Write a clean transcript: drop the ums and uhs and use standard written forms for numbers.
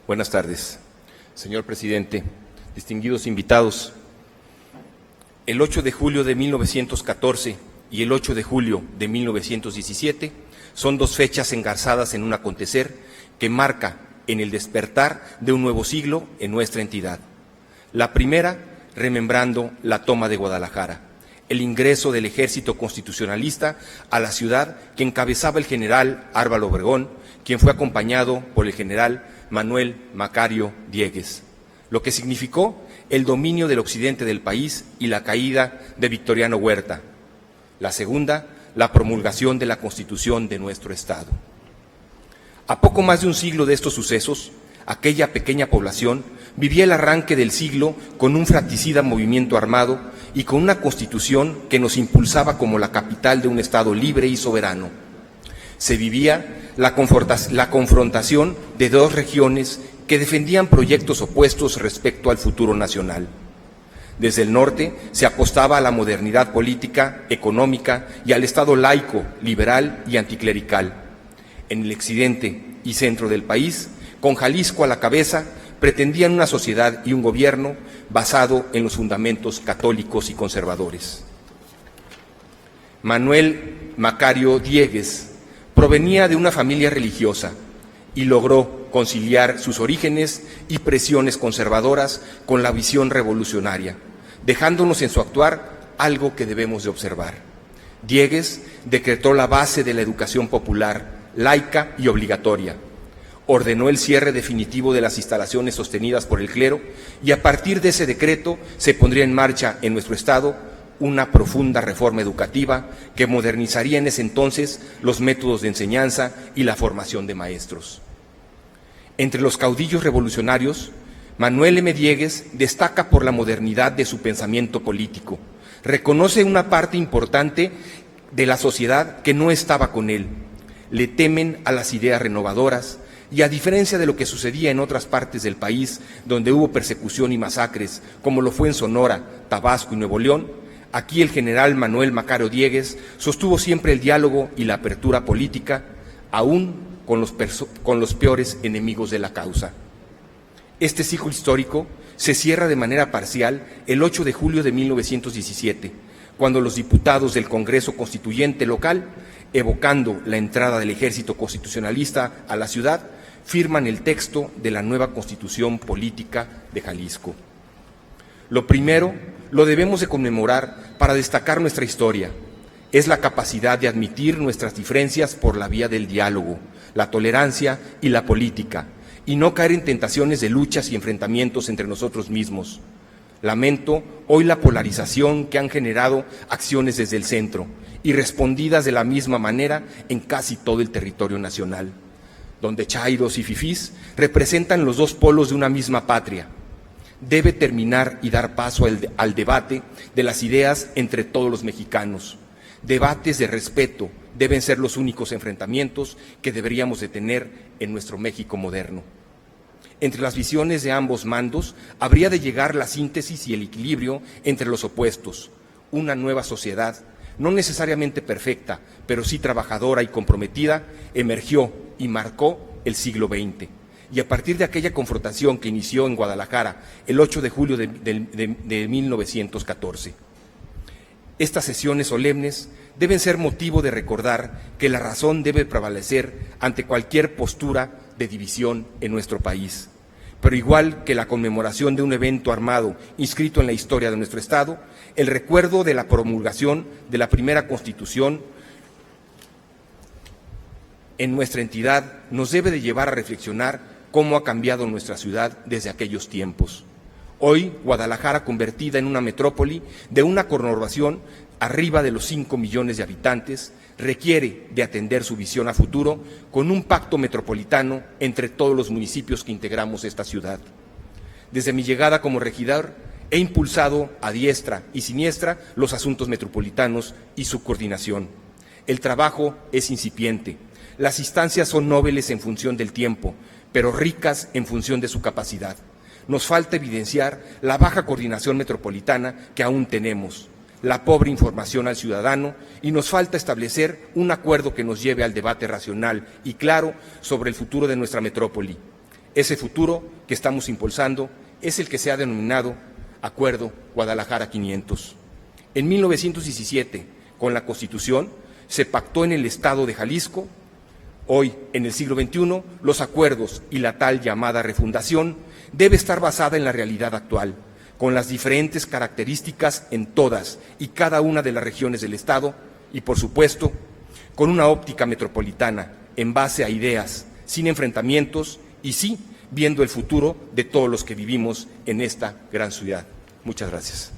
Buenas tardes, señor presidente, distinguidos invitados. El 8 de julio de 1914 y el 8 de julio de 1917 son dos fechas engarzadas en un acontecer que marca en el despertar de un nuevo siglo en nuestra entidad. La primera, remembrando la toma de Guadalajara, el ingreso del ejército constitucionalista a la ciudad que encabezaba el general Álvaro Obregón, quien fue acompañado por el general Manuel Macario Diegues, lo que significó el dominio del occidente del país y la caída de Victoriano Huerta. La segunda, la promulgación de la Constitución de nuestro Estado. A poco más de un siglo de estos sucesos, aquella pequeña población vivía el arranque del siglo con un fratricida movimiento armado y con una Constitución que nos impulsaba como la capital de un Estado libre y soberano. Se vivía la confrontación de dos regiones que defendían proyectos opuestos respecto al futuro nacional. Desde el norte se apostaba a la modernidad política, económica y al Estado laico, liberal y anticlerical. En el occidente y centro del país, con Jalisco a la cabeza, pretendían una sociedad y un gobierno basado en los fundamentos católicos y conservadores. Manuel Macario Diegues provenía de una familia religiosa y logró conciliar sus orígenes y presiones conservadoras con la visión revolucionaria, dejándonos en su actuar algo que debemos de observar. Diegues decretó la base de la educación popular, laica y obligatoria. Ordenó el cierre definitivo de las instalaciones sostenidas por el clero y a partir de ese decreto se pondría en marcha en nuestro Estado una profunda reforma educativa que modernizaría en ese entonces los métodos de enseñanza y la formación de maestros. Entre los caudillos revolucionarios, Manuel M. Diegues destaca por la modernidad de su pensamiento político. Reconoce una parte importante de la sociedad que no estaba con él. Le temen a las ideas renovadoras y, a diferencia de lo que sucedía en otras partes del país donde hubo persecución y masacres, como lo fue en Sonora, Tabasco y Nuevo León, aquí el general Manuel Macario Diegues sostuvo siempre el diálogo y la apertura política, aún con los peores enemigos de la causa. Este ciclo histórico se cierra de manera parcial el 8 de julio de 1917, cuando los diputados del Congreso Constituyente local, evocando la entrada del ejército constitucionalista a la ciudad, firman el texto de la nueva Constitución Política de Jalisco. Lo primero lo debemos de conmemorar para destacar nuestra historia. Es la capacidad de admitir nuestras diferencias por la vía del diálogo, la tolerancia y la política, y no caer en tentaciones de luchas y enfrentamientos entre nosotros mismos. Lamento hoy la polarización que han generado acciones desde el centro y respondidas de la misma manera en casi todo el territorio nacional, donde chairos y fifís representan los dos polos de una misma patria. Debe terminar y dar paso al debate de las ideas entre todos los mexicanos. Debates de respeto deben ser los únicos enfrentamientos que deberíamos de tener en nuestro México moderno. Entre las visiones de ambos mandos habría de llegar la síntesis y el equilibrio entre los opuestos. Una nueva sociedad, no necesariamente perfecta, pero sí trabajadora y comprometida, emergió y marcó el siglo XX. Y a partir de aquella confrontación que inició en Guadalajara el 8 de julio de 1914. Estas sesiones solemnes deben ser motivo de recordar que la razón debe prevalecer ante cualquier postura de división en nuestro país. Pero igual que la conmemoración de un evento armado inscrito en la historia de nuestro Estado, el recuerdo de la promulgación de la primera Constitución en nuestra entidad nos debe de llevar a reflexionar cómo ha cambiado nuestra ciudad desde aquellos tiempos. Hoy, Guadalajara, convertida en una metrópoli de una conurbación arriba de los 5 millones de habitantes, requiere de atender su visión a futuro con un pacto metropolitano entre todos los municipios que integramos esta ciudad. Desde mi llegada como regidor, he impulsado a diestra y siniestra los asuntos metropolitanos y su coordinación. El trabajo es incipiente. Las instancias son nobles en función del tiempo, pero ricas en función de su capacidad. Nos falta evidenciar la baja coordinación metropolitana que aún tenemos, la pobre información al ciudadano, y nos falta establecer un acuerdo que nos lleve al debate racional y claro sobre el futuro de nuestra metrópoli. Ese futuro que estamos impulsando es el que se ha denominado Acuerdo Guadalajara 500. En 1917, con la Constitución, se pactó en el Estado de Jalisco. Hoy, en el siglo XXI, los acuerdos y la tal llamada refundación debe estar basada en la realidad actual, con las diferentes características en todas y cada una de las regiones del Estado y, por supuesto, con una óptica metropolitana en base a ideas, sin enfrentamientos y sí viendo el futuro de todos los que vivimos en esta gran ciudad. Muchas gracias.